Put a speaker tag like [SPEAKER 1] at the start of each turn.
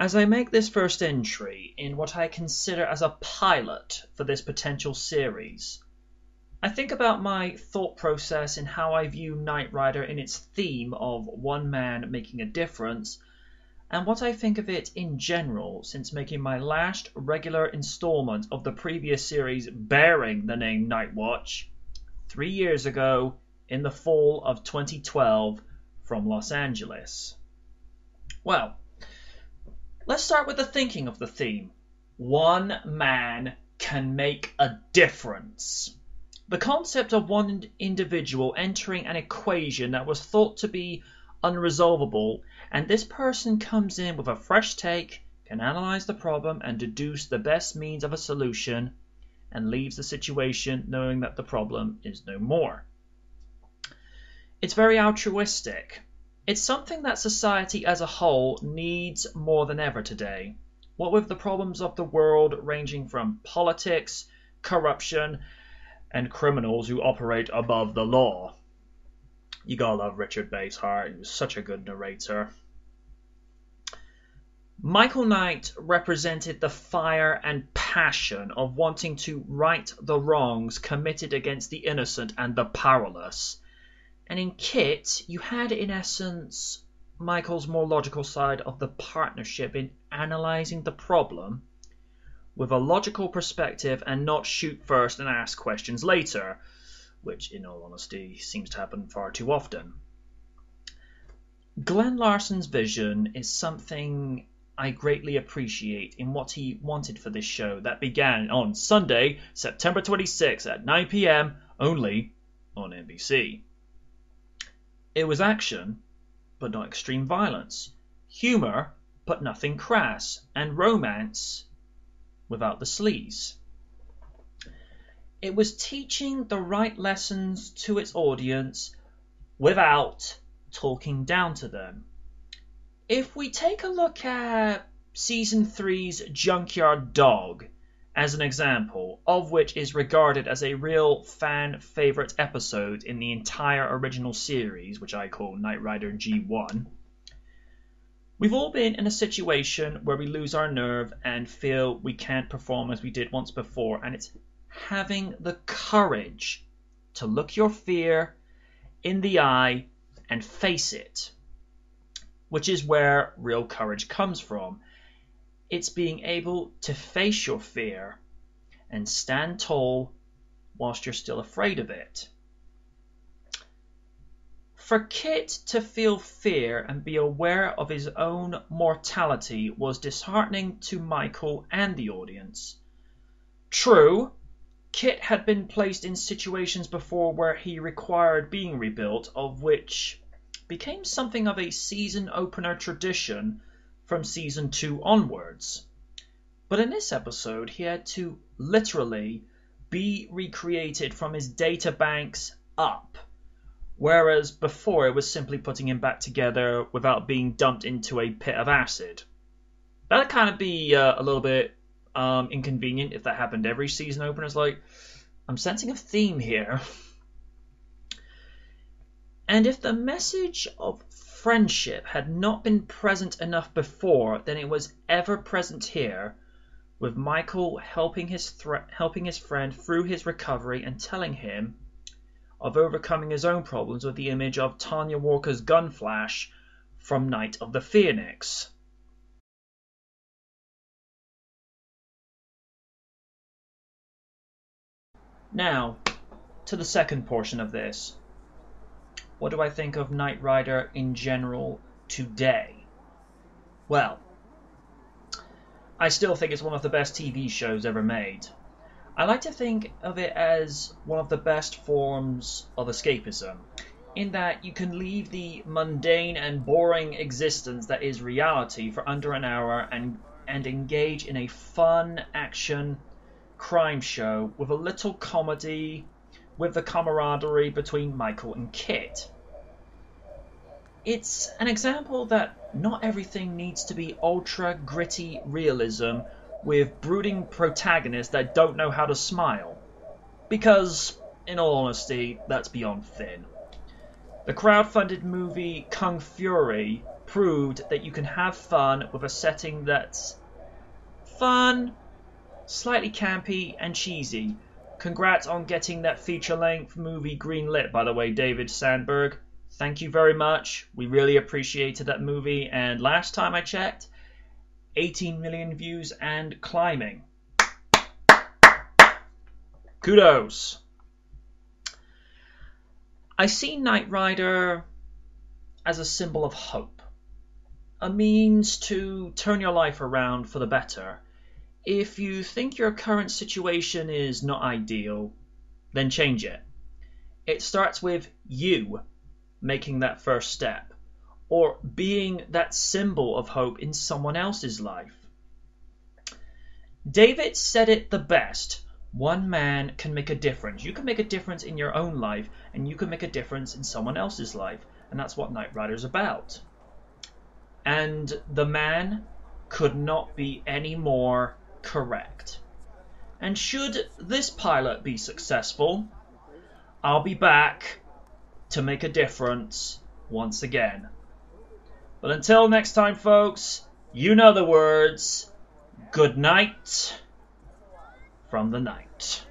[SPEAKER 1] As I make this first entry in what I consider as a pilot for this potential series, I think about my thought process in how I view Knight Rider in its theme of one man making a difference, and what I think of it in general since making my last regular installment of the previous series bearing the name Night Watch 3 years ago in the fall of 2012 from Los Angeles. Well, let's start with the thinking of the theme. One man can make a difference. The concept of one individual entering an equation that was thought to be unresolvable, and this person comes in with a fresh take, can analyze the problem and deduce the best means of a solution, and leaves the situation knowing that the problem is no more. It's very altruistic. It's something that society as a whole needs more than ever today. What with the problems of the world ranging from politics, corruption, and criminals who operate above the law. You gotta love Richard Basehart. He was such a good narrator. Michael Knight represented the fire and passion of wanting to right the wrongs committed against the innocent and the powerless. And in Kit, you had, in essence, Michael's more logical side of the partnership in analysing the problem with a logical perspective and not shoot first and ask questions later, which, in all honesty, seems to happen far too often. Glenn Larson's vision is something I greatly appreciate in what he wanted for this show that began on Sunday, September 26 at 9 p.m. only on NBC. It was action, but not extreme violence, humour, but nothing crass, and romance without the sleaze. It was teaching the right lessons to its audience without talking down to them. If we take a look at Season 3's Junkyard Dog as an example, of which is regarded as a real fan favourite episode in the entire original series, which I call Knight Rider G1, we've all been in a situation where we lose our nerve and feel we can't perform as we did once before, and it's having the courage to look your fear in the eye and face it, which is where real courage comes from. It's being able to face your fear and stand tall whilst you're still afraid of it. For Kit to feel fear and be aware of his own mortality was disheartening to Michael and the audience. True, Kit had been placed in situations before where he required being rebuilt, of which became something of a season opener tradition from Season 2 onwards. But in this episode, he had to literally be recreated from his data banks up, whereas before it was simply putting him back together without being dumped into a pit of acid. That'd kind of be a little bit inconvenient if that happened every season opener. It's like, I'm sensing a theme here. And if the message of friendship had not been present enough before, then it was ever present here, with Michael helping his friend through his recovery and telling him of overcoming his own problems with the image of Tanya Walker's gun flash from Night of the Phoenix. Now, to the second portion of this. What do I think of Knight Rider in general today? Well, I still think it's one of the best TV shows ever made. I like to think of it as one of the best forms of escapism, in that you can leave the mundane and boring existence that is reality for under an hour and engage in a fun action crime show with a little comedy, with the camaraderie between Michael and Kit. It's an example that not everything needs to be ultra gritty realism with brooding protagonists that don't know how to smile. Because, in all honesty, that's beyond thin. The crowd-funded movie Kung Fury proved that you can have fun with a setting that's fun, slightly campy, and cheesy. Congrats on getting that feature-length movie greenlit, by the way, David Sandberg. Thank you very much. We really appreciated that movie, and last time I checked, 18 million views and climbing. Kudos. I see Knight Rider as a symbol of hope, a means to turn your life around for the better. If you think your current situation is not ideal, then change it. It starts with you making that first step, or being that symbol of hope in someone else's life. David said it the best. One man can make a difference. You can make a difference in your own life, and you can make a difference in someone else's life. And that's what Knight Rider is about. And the man could not be any more correct. And should this pilot be successful, I'll be back to make a difference once again. But until next time, folks, you know the words. Good night from the night.